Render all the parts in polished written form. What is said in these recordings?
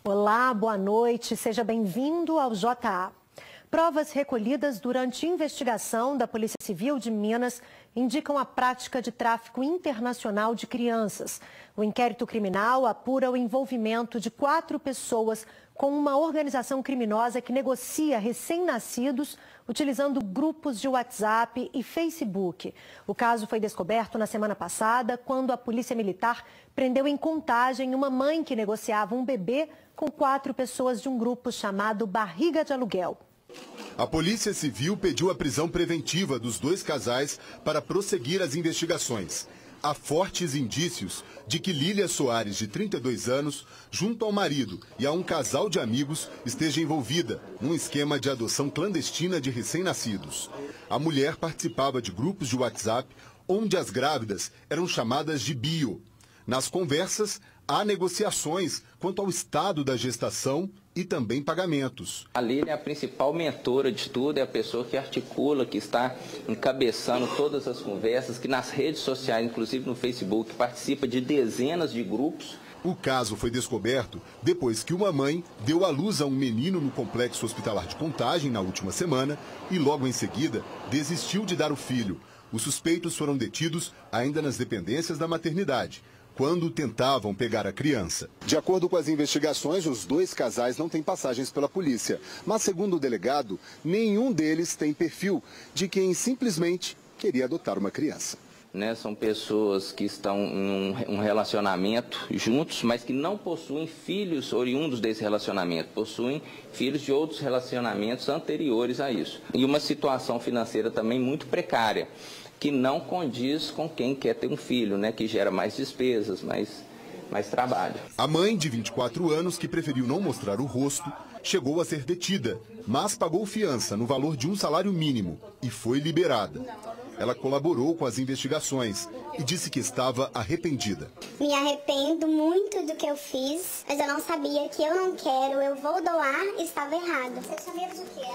Olá, boa noite, seja bem-vindo ao JA. Provas recolhidas durante investigação da Polícia Civil de Minas indicam a prática de tráfico internacional de crianças. O inquérito criminal apura o envolvimento de 4 pessoas com uma organização criminosa que negocia recém-nascidos utilizando grupos de WhatsApp e Facebook. O caso foi descoberto na semana passada, quando a Polícia Militar prendeu em Contagem uma mãe que negociava um bebê com 4 pessoas de um grupo chamado Barriga de Aluguel. A Polícia Civil pediu a prisão preventiva dos 2 casais para prosseguir as investigações. Há fortes indícios de que Lília Soares, de 32 anos, junto ao marido e a um casal de amigos, esteja envolvida num esquema de adoção clandestina de recém-nascidos. A mulher participava de grupos de WhatsApp onde as grávidas eram chamadas de bio. Nas conversas, há negociações quanto ao estado da gestação e também pagamentos. A Lília é a principal mentora de tudo, é a pessoa que articula, que está encabeçando todas as conversas, que nas redes sociais, inclusive no Facebook, participa de dezenas de grupos. O caso foi descoberto depois que uma mãe deu à luz a um menino no Complexo Hospitalar de Contagem na última semana e logo em seguida desistiu de dar o filho. Os suspeitos foram detidos ainda nas dependências da maternidade, quando tentavam pegar a criança. De acordo com as investigações, os 2 casais não têm passagens pela polícia. Mas, segundo o delegado, nenhum deles tem perfil de quem simplesmente queria adotar uma criança. São pessoas que estão em um relacionamento juntos, mas que não possuem filhos oriundos desse relacionamento, possuem filhos de outros relacionamentos anteriores a isso. E uma situação financeira também muito precária, que não condiz com quem quer ter um filho, que gera mais despesas, mais trabalho. A mãe, de 24 anos, que preferiu não mostrar o rosto, chegou a ser detida, mas pagou fiança no valor de um salário mínimo e foi liberada. Ela colaborou com as investigações e disse que estava arrependida. Me arrependo muito do que eu fiz, mas eu não sabia que eu não quero, eu vou doar, estava errado. Você sabia do quê?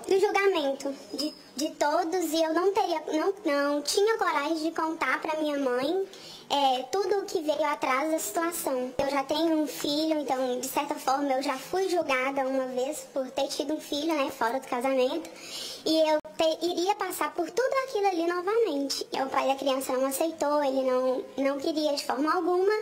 Do julgamento de todos, e eu não tinha coragem de contar para minha mãe tudo o que veio atrás da situação. Eu já tenho um filho, então de certa forma eu já fui julgada uma vez por ter tido um filho, fora do casamento, e eu iria passar por tudo aquilo ali novamente. O pai da criança não aceitou, ele não queria de forma alguma,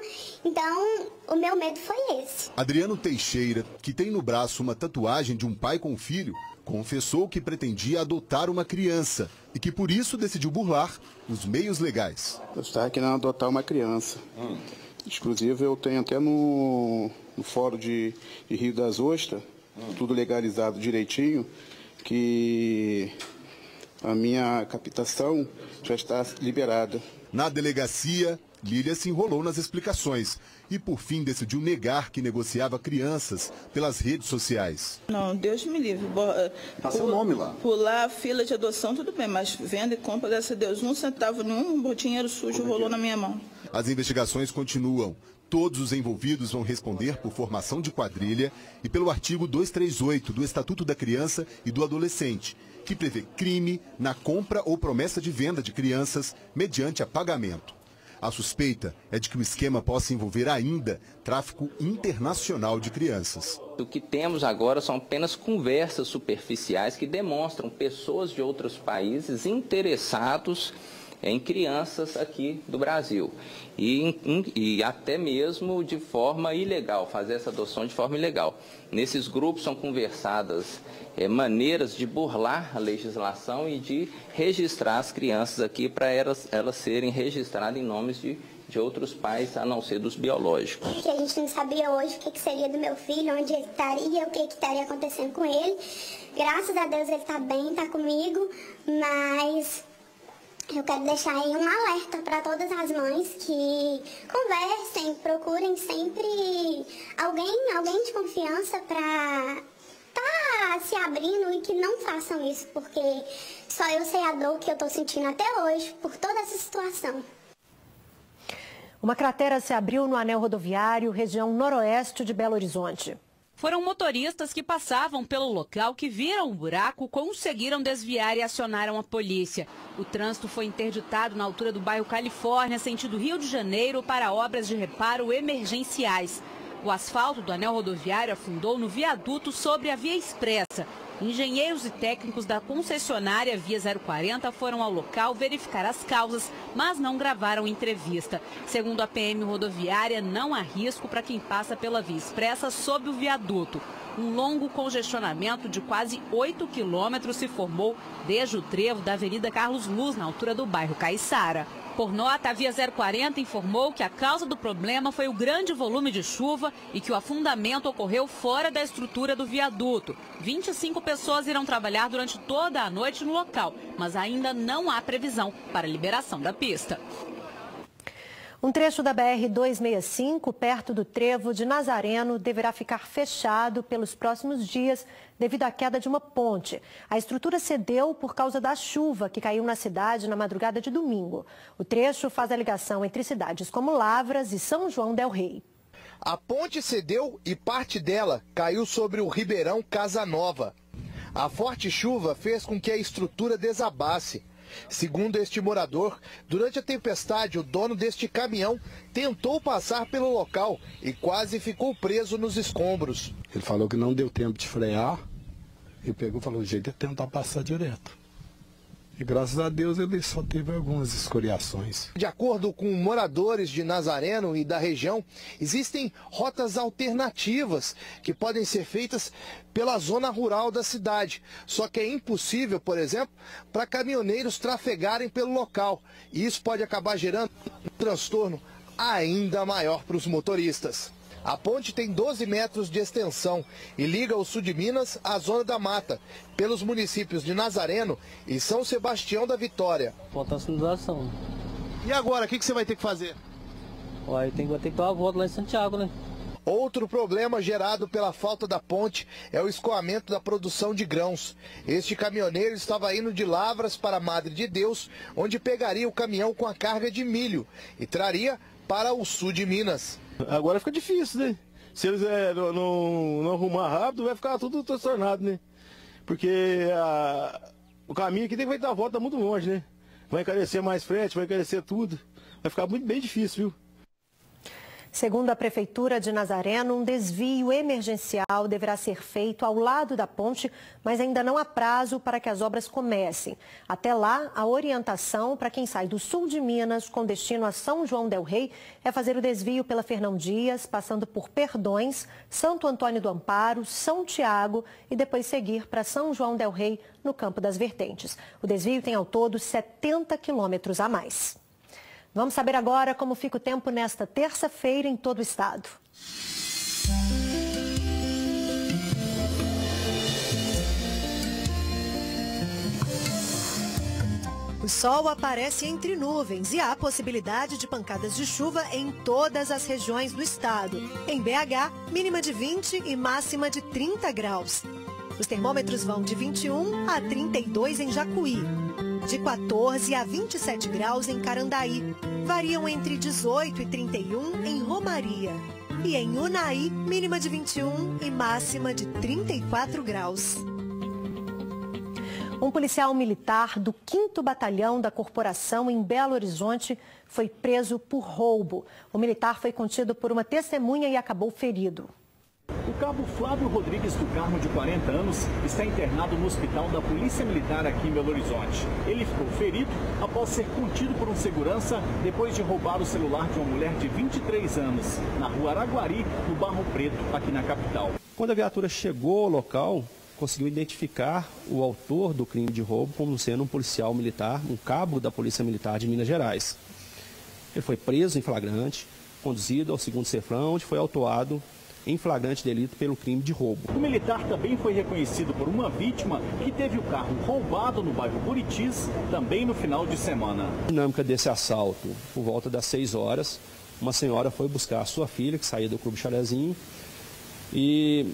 então o meu medo foi esse. Adriano Teixeira, que tem no braço uma tatuagem de um pai com filho, confessou que pretendia adotar uma criança e que por isso decidiu burlar os meios legais. Eu estava querendo adotar uma criança. Exclusive eu tenho até no fórum de Rio das Ostras, tudo legalizado direitinho, que a minha captação já está liberada. Na delegacia, Lília se enrolou nas explicações e, por fim, decidiu negar que negociava crianças pelas redes sociais. Não, Deus me livre. Passa o nome lá. Pular fila de adoção, tudo bem, mas venda e compra, graças a Deus, 1 centavo nenhum, dinheiro sujo rolou na minha mão. As investigações continuam. Todos os envolvidos vão responder por formação de quadrilha e pelo artigo 238 do Estatuto da Criança e do Adolescente, que prevê crime na compra ou promessa de venda de crianças mediante pagamento. A suspeita é de que o esquema possa envolver ainda tráfico internacional de crianças. O que temos agora são apenas conversas superficiais que demonstram pessoas de outros países interessados em crianças aqui do Brasil e até mesmo de forma ilegal, fazer essa adoção de forma ilegal. Nesses grupos são conversadas maneiras de burlar a legislação e de registrar as crianças aqui para elas serem registradas em nomes de outros pais, a não ser dos biológicos. Que a gente não sabia hoje o que seria do meu filho, onde ele estaria, o que estaria acontecendo com ele. Graças a Deus ele está bem, está comigo, mas eu quero deixar aí um alerta para todas as mães que conversem, procurem sempre alguém de confiança para estar se abrindo e que não façam isso, porque só eu sei a dor que eu estou sentindo até hoje por toda essa situação. Uma cratera se abriu no anel rodoviário, região noroeste de Belo Horizonte. Foram motoristas que passavam pelo local que viram o buraco, conseguiram desviar e acionaram a polícia. O trânsito foi interditado na altura do bairro Califórnia, sentido Rio de Janeiro, para obras de reparo emergenciais. O asfalto do anel rodoviário afundou no viaduto sobre a Via Expressa. Engenheiros e técnicos da concessionária Via 040 foram ao local verificar as causas, mas não gravaram entrevista. Segundo a PM rodoviária, não há risco para quem passa pela Via Expressa sob o viaduto. Um longo congestionamento de quase 8 quilômetros se formou desde o trevo da Avenida Carlos Luz, na altura do bairro Caiçara. Por nota, a Via 040 informou que a causa do problema foi o grande volume de chuva e que o afundamento ocorreu fora da estrutura do viaduto. 25 pessoas irão trabalhar durante toda a noite no local, mas ainda não há previsão para a liberação da pista. Um trecho da BR-265, perto do trevo de Nazareno, deverá ficar fechado pelos próximos dias devido à queda de uma ponte. A estrutura cedeu por causa da chuva que caiu na cidade na madrugada de domingo. O trecho faz a ligação entre cidades como Lavras e São João del Rei. A ponte cedeu e parte dela caiu sobre o Ribeirão Casa Nova. A forte chuva fez com que a estrutura desabasse. Segundo este morador, durante a tempestade, o dono deste caminhão tentou passar pelo local e quase ficou preso nos escombros. Ele falou que não deu tempo de frear e pegou e falou, o jeito é tentar passar direto. E graças a Deus ele só teve algumas escoriações. De acordo com moradores de Nazareno e da região, existem rotas alternativas que podem ser feitas pela zona rural da cidade. Só que é impossível, por exemplo, para caminhoneiros trafegarem pelo local. E isso pode acabar gerando um transtorno ainda maior para os motoristas. A ponte tem 12 metros de extensão e liga o sul de Minas à zona da mata, pelos municípios de Nazareno e São Sebastião da Vitória. Falta a sinalização. E agora, o que você vai ter que fazer? Vai ter que dar uma volta lá em Santiago, né? Outro problema gerado pela falta da ponte é o escoamento da produção de grãos. Este caminhoneiro estava indo de Lavras para Madre de Deus, onde pegaria o caminhão com a carga de milho e traria para o sul de Minas. Agora fica difícil, né? Se eles não arrumar rápido, vai ficar tudo transtornado, né? Porque o caminho aqui tem que dar a volta muito longe, né? Vai encarecer mais frete, vai encarecer tudo. Vai ficar bem difícil, viu? Segundo a Prefeitura de Nazareno, um desvio emergencial deverá ser feito ao lado da ponte, mas ainda não há prazo para que as obras comecem. Até lá, a orientação para quem sai do sul de Minas com destino a São João del Rei é fazer o desvio pela Fernão Dias, passando por Perdões, Santo Antônio do Amparo, São Tiago e depois seguir para São João del Rei, no Campo das Vertentes. O desvio tem ao todo 70 quilômetros a mais. Vamos saber agora como fica o tempo nesta terça-feira em todo o estado. O sol aparece entre nuvens e há possibilidade de pancadas de chuva em todas as regiões do estado. Em BH, mínima de 20 e máxima de 30 graus. Os termômetros vão de 21 a 32 em Jacuí, de 14 a 27 graus em Carandaí. Variam entre 18 e 31 em Romaria. E em Unai, mínima de 21 e máxima de 34 graus. Um policial militar do 5º Batalhão da Corporação em Belo Horizonte foi preso por roubo. O militar foi contido por uma testemunha e acabou ferido. O cabo Flávio Rodrigues do Carmo, de 40 anos, está internado no hospital da Polícia Militar aqui em Belo Horizonte. Ele ficou ferido após ser contido por um segurança depois de roubar o celular de uma mulher de 23 anos, na rua Araguari, no Barro Preto, aqui na capital. Quando a viatura chegou ao local, conseguiu identificar o autor do crime de roubo como sendo um policial militar, um cabo da Polícia Militar de Minas Gerais. Ele foi preso em flagrante, conduzido ao 2º Cefrão, onde foi autuado em flagrante delito pelo crime de roubo. O militar também foi reconhecido por uma vítima que teve o carro roubado no bairro Buritis, também no final de semana. A dinâmica desse assalto, por volta das 6 horas, uma senhora foi buscar a sua filha, que saía do Clube Chalezinho, e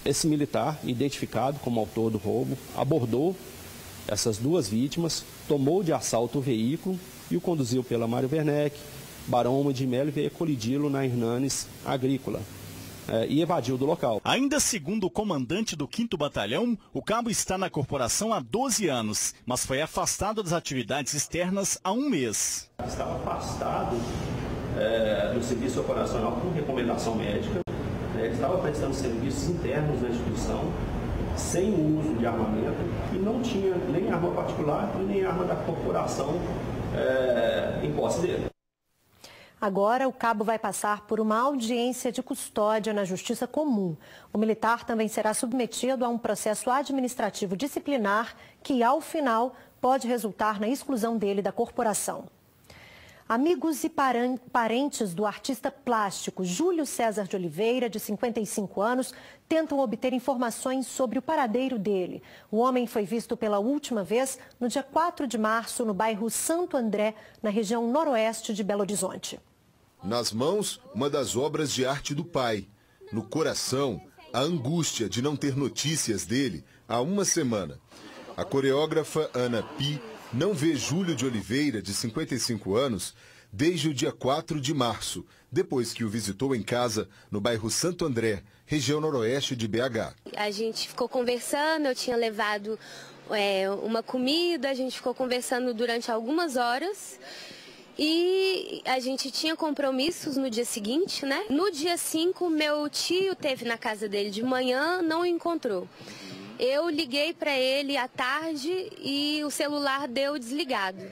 esse militar, identificado como autor do roubo, abordou essas duas vítimas, tomou de assalto o veículo e o conduziu pela Mário Werneck, Barão Oma de Melo, e veio colidi-lo na Hernanes Agrícola. E evadiu do local. Ainda segundo o comandante do 5º Batalhão, o cabo está na corporação há 12 anos, mas foi afastado das atividades externas há 1 mês. Estava afastado do serviço operacional por recomendação médica. Ele estava prestando serviços internos na instituição, sem o uso de armamento, e não tinha nem arma particular e nem arma da corporação em posse dele. Agora, o cabo vai passar por uma audiência de custódia na Justiça Comum. O militar também será submetido a um processo administrativo disciplinar que, ao final, pode resultar na exclusão dele da corporação. Amigos e parentes do artista plástico Júlio César de Oliveira, de 55 anos, tentam obter informações sobre o paradeiro dele. O homem foi visto pela última vez no dia 4 de março, no bairro Santo André, na região noroeste de Belo Horizonte. Nas mãos, uma das obras de arte do pai. No coração, a angústia de não ter notícias dele há uma semana. A coreógrafa Ana Pi não vê Júlio de Oliveira, de 55 anos, desde o dia 4 de março, depois que o visitou em casa no bairro Santo André, região noroeste de BH. A gente ficou conversando, eu tinha levado uma comida, a gente ficou conversando durante algumas horas. E a gente tinha compromissos no dia seguinte, né? No dia 5, meu tio teve na casa dele de manhã, não o encontrou. Eu liguei para ele à tarde e o celular deu desligado.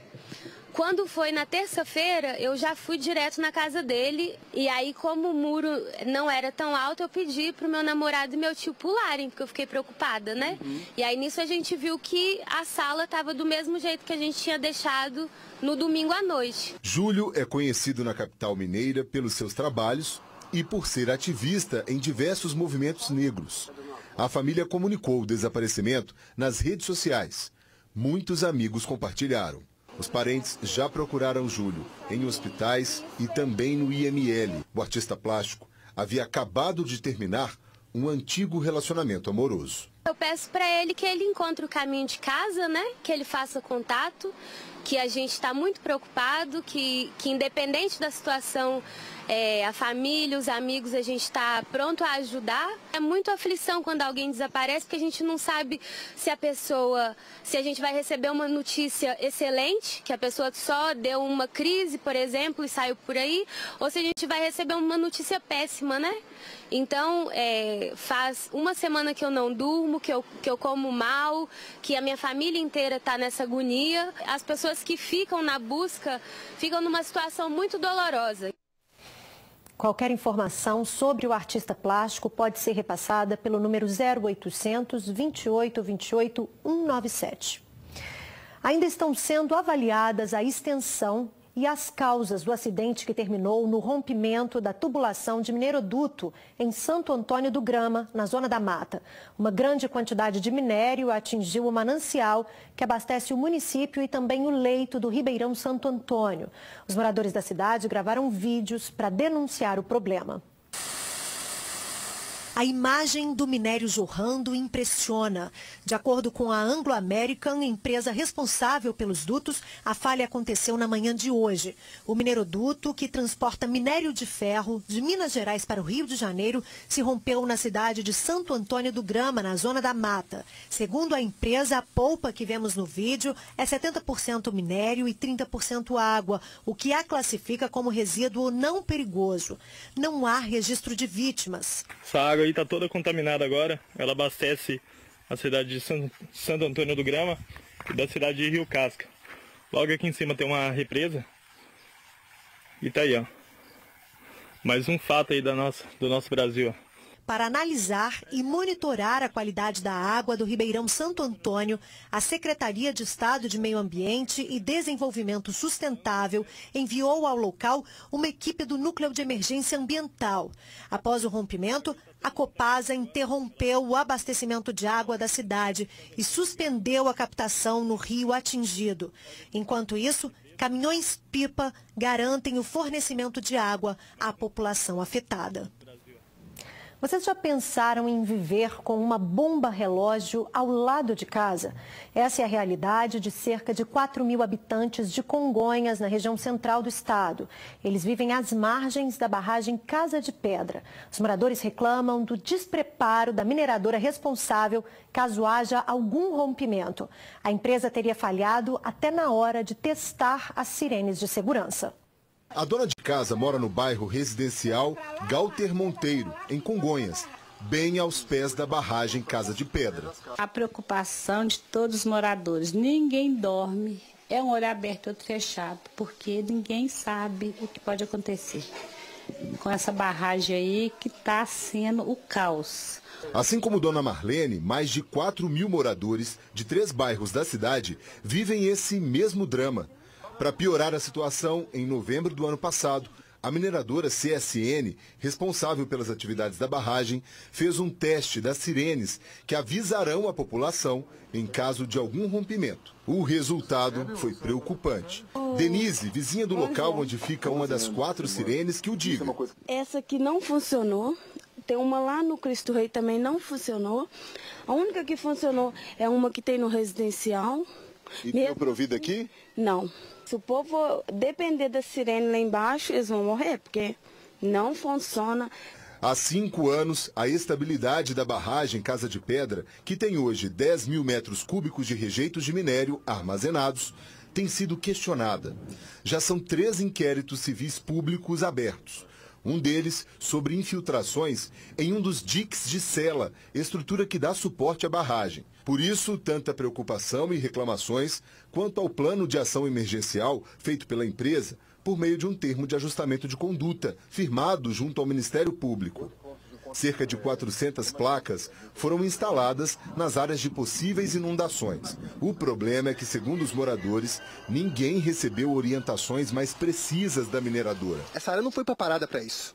Quando foi na terça-feira, eu já fui direto na casa dele. E aí, como o muro não era tão alto, eu pedi pro meu namorado e meu tio pularem, porque eu fiquei preocupada, né? E aí, nisso, a gente viu que a sala estava do mesmo jeito que a gente tinha deixado no domingo à noite. Júlio é conhecido na capital mineira pelos seus trabalhos e por ser ativista em diversos movimentos negros. A família comunicou o desaparecimento nas redes sociais. Muitos amigos compartilharam. Os parentes já procuraram Júlio em hospitais e também no IML. O artista plástico havia acabado de terminar um antigo relacionamento amoroso. Eu peço para ele que ele encontre o caminho de casa, né? Que ele faça contato, que a gente está muito preocupado, que independente da situação, a família, os amigos, a gente está pronto a ajudar. É muito aflição quando alguém desaparece, porque a gente não sabe se a gente vai receber uma notícia excelente, que a pessoa só deu uma crise, por exemplo, e saiu por aí, ou se a gente vai receber uma notícia péssima, né? Então, faz uma semana que eu não durmo, que eu como mal, que a minha família inteira está nessa agonia. As pessoas que ficam na busca ficam numa situação muito dolorosa. Qualquer informação sobre o artista plástico pode ser repassada pelo número 0800 28 28 197. Ainda estão sendo avaliadas a extensão e as causas do acidente que terminou no rompimento da tubulação de mineroduto em Santo Antônio do Grama, na Zona da Mata. Uma grande quantidade de minério atingiu o manancial que abastece o município e também o leito do Ribeirão Santo Antônio. Os moradores da cidade gravaram vídeos para denunciar o problema. A imagem do minério jorrando impressiona. De acordo com a Anglo American, empresa responsável pelos dutos, a falha aconteceu na manhã de hoje. O mineroduto, que transporta minério de ferro de Minas Gerais para o Rio de Janeiro, se rompeu na cidade de Santo Antônio do Grama, na Zona da Mata. Segundo a empresa, a polpa que vemos no vídeo é 70% minério e 30% água, o que a classifica como resíduo não perigoso. Não há registro de vítimas. Essa água aí está toda contaminada agora. Ela abastece a cidade de Santo Antônio do Grama e da cidade de Rio Casca. Logo aqui em cima tem uma represa. E tá aí, ó. Mais um fato aí do nosso Brasil. Para analisar e monitorar a qualidade da água do Ribeirão Santo Antônio, a Secretaria de Estado de Meio Ambiente e Desenvolvimento Sustentável enviou ao local uma equipe do Núcleo de Emergência Ambiental. Após o rompimento, a Copasa interrompeu o abastecimento de água da cidade e suspendeu a captação no rio atingido. Enquanto isso, caminhões-pipa garantem o fornecimento de água à população afetada. Vocês já pensaram em viver com uma bomba-relógio ao lado de casa? Essa é a realidade de cerca de 4.000 habitantes de Congonhas, na região central do estado. Eles vivem às margens da barragem Casa de Pedra. Os moradores reclamam do despreparo da mineradora responsável caso haja algum rompimento. A empresa teria falhado até na hora de testar as sirenes de segurança. A dona de casa mora no bairro residencial Galter Monteiro, em Congonhas, bem aos pés da barragem Casa de Pedra. A preocupação de todos os moradores, ninguém dorme, é um olho aberto, outro fechado, porque ninguém sabe o que pode acontecer com essa barragem aí que está sendo o caos. Assim como Dona Marlene, mais de 4.000 moradores de 3 bairros da cidade vivem esse mesmo drama. Para piorar a situação, em novembro do ano passado, a mineradora CSN, responsável pelas atividades da barragem, fez um teste das sirenes que avisarão a população em caso de algum rompimento. O resultado foi preocupante. Denise, vizinha do local onde fica uma das 4 sirenes, que o diga. Essa aqui não funcionou. Tem uma lá no Cristo Rei também não funcionou. A única que funcionou é uma que tem no residencial. E deu para ouvir daqui? Não. Se o povo depender da sirene lá embaixo, eles vão morrer, porque não funciona. Há 5 anos, a estabilidade da barragem Casa de Pedra, que tem hoje 10.000 metros cúbicos de rejeitos de minério armazenados, tem sido questionada. Já são 3 inquéritos civis públicos abertos. Um deles sobre infiltrações em um dos diques de cela, estrutura que dá suporte à barragem. Por isso, tanta preocupação e reclamações quanto ao plano de ação emergencial feito pela empresa por meio de um termo de ajustamento de conduta, firmado junto ao Ministério Público. Cerca de 400 placas foram instaladas nas áreas de possíveis inundações. O problema é que, segundo os moradores, ninguém recebeu orientações mais precisas da mineradora. Essa área não foi preparada para isso,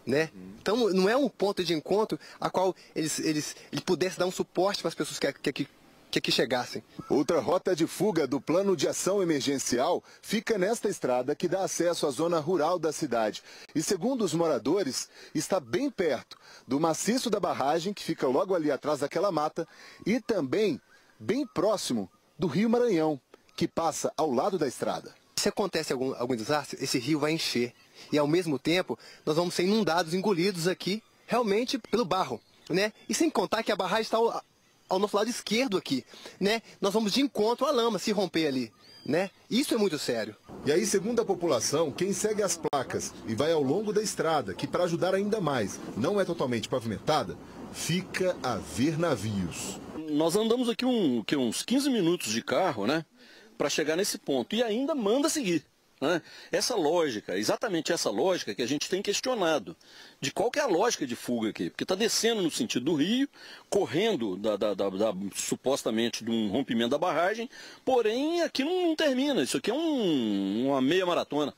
né? Então não é um ponto de encontro a qual ele pudesse dar um suporte para as pessoas que aqui chegassem. Outra rota de fuga do plano de ação emergencial fica nesta estrada que dá acesso à zona rural da cidade. E segundo os moradores, está bem perto do maciço da barragem, que fica logo ali atrás daquela mata, e também bem próximo do Rio Maranhão, que passa ao lado da estrada. Se acontece algum desastre, esse rio vai encher. E ao mesmo tempo, nós vamos ser inundados, engolidos aqui, realmente pelo barro, né? E sem contar que a barragem está ao nosso lado esquerdo aqui, né? Nós vamos de encontro à lama se romper ali, né? Isso é muito sério. E aí, segundo a população, quem segue as placas e vai ao longo da estrada, que para ajudar ainda mais não é totalmente pavimentada, fica a ver navios. Nós andamos aqui uns 15 minutos de carro, né? Para chegar nesse ponto, e ainda manda seguir. Né? Essa lógica, exatamente essa lógica que a gente tem questionado, de qual que é a lógica de fuga aqui, porque está descendo no sentido do rio, correndo supostamente de um rompimento da barragem, porém aqui não termina, isso aqui é uma meia maratona.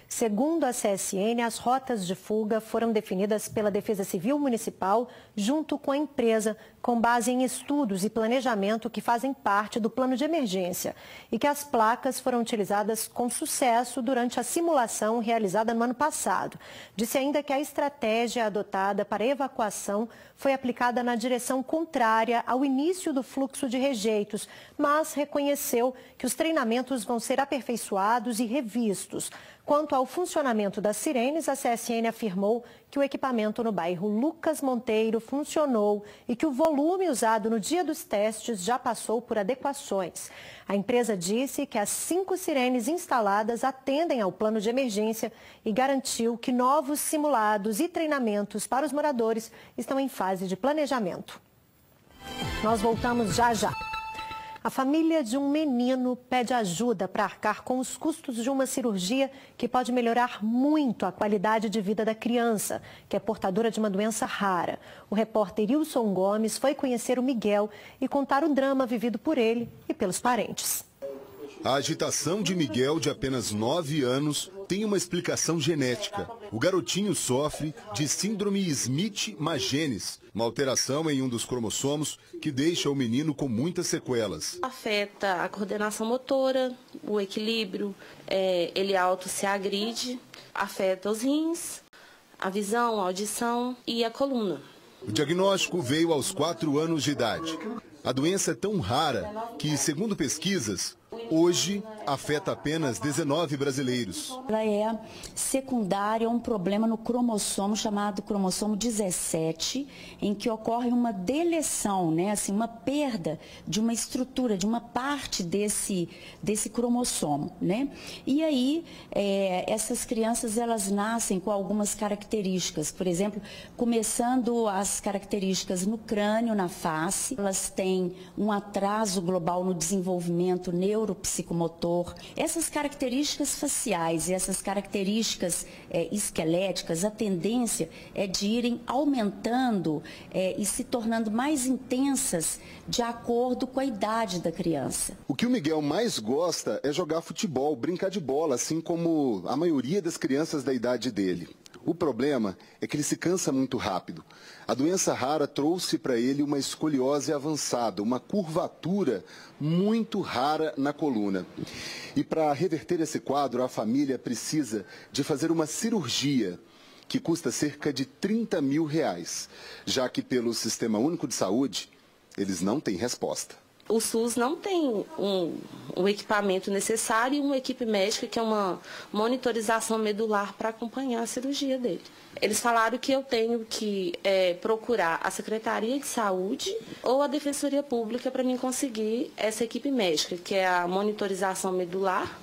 Segundo a CSN, as rotas de fuga foram definidas pela Defesa Civil Municipal junto com a empresa, com base em estudos e planejamento que fazem parte do plano de emergência e que as placas foram utilizadas com sucesso durante a simulação realizada no ano passado. Disse ainda que a estratégia adotada para a evacuação foi aplicada na direção contrária ao início do fluxo de rejeitos, mas reconheceu que os treinamentos vão ser aperfeiçoados e revistos. Quanto ao funcionamento das sirenes, a CSN afirmou que o equipamento no bairro Lucas Monteiro funcionou e que o volume usado no dia dos testes já passou por adequações. A empresa disse que as 5 sirenes instaladas atendem ao plano de emergência e garantiu que novos simulados e treinamentos para os moradores estão em fase de planejamento. Nós voltamos já já. A família de um menino pede ajuda para arcar com os custos de uma cirurgia que pode melhorar muito a qualidade de vida da criança, que é portadora de uma doença rara. O repórter Wilson Gomes foi conhecer o Miguel e contar o drama vivido por ele e pelos parentes. A agitação de Miguel, de apenas 9 anos, tem uma explicação genética. O garotinho sofre de síndrome Smith-Magenis, uma alteração em um dos cromossomos que deixa o menino com muitas sequelas. Afeta a coordenação motora, o equilíbrio, ele auto se agride, afeta os rins, a visão, a audição e a coluna. O diagnóstico veio aos 4 anos de idade. A doença é tão rara que, segundo pesquisas, hoje afeta apenas 19 brasileiros. Ela é secundário a um problema no cromossomo chamado cromossomo 17, em que ocorre uma deleção, né, assim, uma perda de uma estrutura, de uma parte desse cromossomo, né? E aí, essas crianças, elas nascem com algumas características, por exemplo, começando as características no crânio, na face, elas têm um atraso global no desenvolvimento neuropsicomotor. Essas características faciais e essas características esqueléticas, a tendência é de irem aumentando e se tornando mais intensas de acordo com a idade da criança. O que o Miguel mais gosta é jogar futebol, brincar de bola, assim como a maioria das crianças da idade dele. O problema é que ele se cansa muito rápido. A doença rara trouxe para ele uma escoliose avançada, uma curvatura muito rara na coluna. E para reverter esse quadro, a família precisa de fazer uma cirurgia que custa cerca de R$30 mil, já que pelo Sistema Único de Saúde, eles não têm resposta. O SUS não tem um equipamento necessário e uma equipe médica que é uma monitorização medular para acompanhar a cirurgia dele. Eles falaram que eu tenho que procurar a Secretaria de Saúde ou a Defensoria Pública para mim conseguir essa equipe médica, que é a monitorização medular,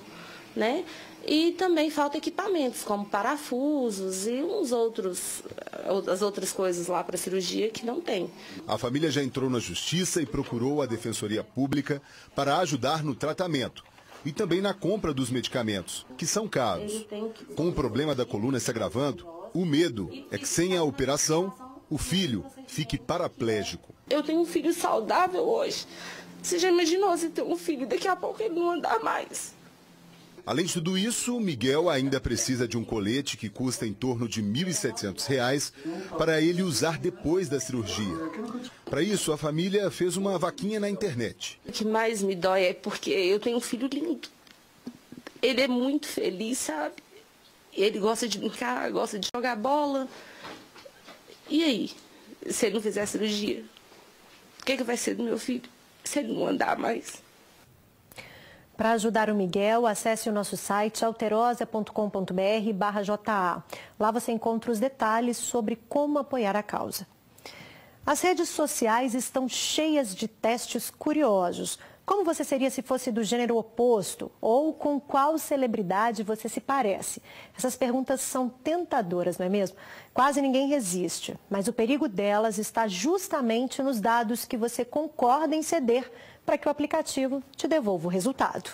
né? E também falta equipamentos, como parafusos e as outras coisas lá para a cirurgia que não tem. A família já entrou na Justiça e procurou a Defensoria Pública para ajudar no tratamento e também na compra dos medicamentos, que são caros. Com o problema da coluna se agravando, o medo é que sem a operação, o filho fique paraplégico. Eu tenho um filho saudável hoje. Você já imaginou se ter um filho, daqui a pouco ele não andar mais? Além de tudo isso, Miguel ainda precisa de um colete que custa em torno de R$ 1.700 para ele usar depois da cirurgia. Para isso, a família fez uma vaquinha na internet. O que mais me dói é porque eu tenho um filho lindo. Ele é muito feliz, sabe? Ele gosta de brincar, gosta de jogar bola. E aí, se ele não fizer a cirurgia, o que vai ser do meu filho? Se ele não andar mais? Para ajudar o Miguel, acesse o nosso site alterosa.com.br/JA. Lá você encontra os detalhes sobre como apoiar a causa. As redes sociais estão cheias de testes curiosos. Como você seria se fosse do gênero oposto? Ou com qual celebridade você se parece? Essas perguntas são tentadoras, não é mesmo? Quase ninguém resiste, mas o perigo delas está justamente nos dados que você concorda em ceder para que o aplicativo te devolva o resultado.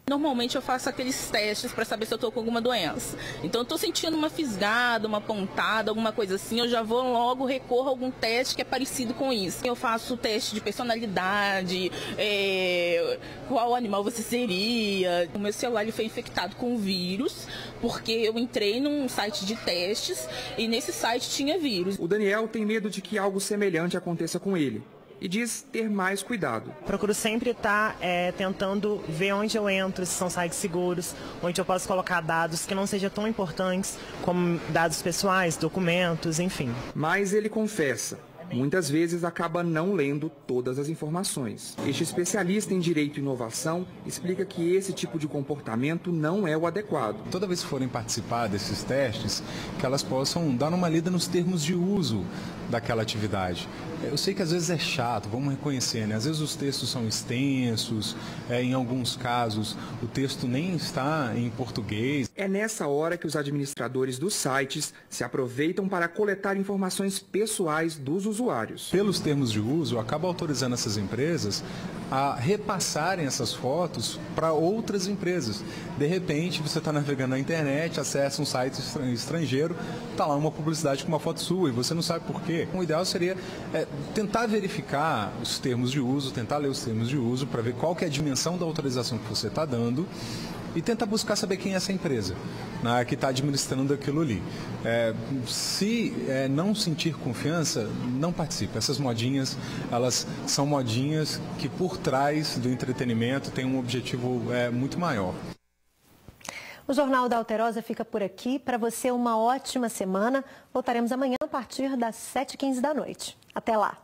Normalmente eu faço aqueles testes para saber se eu estou com alguma doença. Então eu estou sentindo uma fisgada, uma pontada, alguma coisa assim, eu já vou logo recorrer a algum teste que é parecido com isso. Eu faço teste de personalidade, qual animal você seria. O meu celular ele foi infectado com vírus, porque eu entrei num site de testes e nesse site tinha vírus. O Daniel tem medo de que algo semelhante aconteça com ele e diz ter mais cuidado. Procuro sempre estar tentando ver onde eu entro, se são sites seguros, onde eu posso colocar dados que não sejam tão importantes como dados pessoais, documentos, enfim. Mas ele confessa, muitas vezes acaba não lendo todas as informações. Este especialista em direito e inovação explica que esse tipo de comportamento não é o adequado. Toda vez que forem participar desses testes, que elas possam dar uma lida nos termos de uso daquela atividade. Eu sei que às vezes é chato, vamos reconhecer, né? Às vezes os textos são extensos, em alguns casos o texto nem está em português. É nessa hora que os administradores dos sites se aproveitam para coletar informações pessoais dos usuários. Pelos termos de uso, acaba autorizando essas empresas a repassarem essas fotos para outras empresas. De repente, você está navegando na internet, acessa um site estrangeiro, está lá uma publicidade com uma foto sua e você não sabe por quê. O ideal seria tentar verificar os termos de uso, tentar ler os termos de uso para ver qual que é a dimensão da autorização que você está dando e tentar buscar saber quem é essa empresa, né, que está administrando aquilo ali. Se não sentir confiança, não participe. Essas modinhas, elas são modinhas que por trás do entretenimento tem um objetivo muito maior. O Jornal da Alterosa fica por aqui. Para você, uma ótima semana. Voltaremos amanhã a partir das 7h15 da noite. Até lá!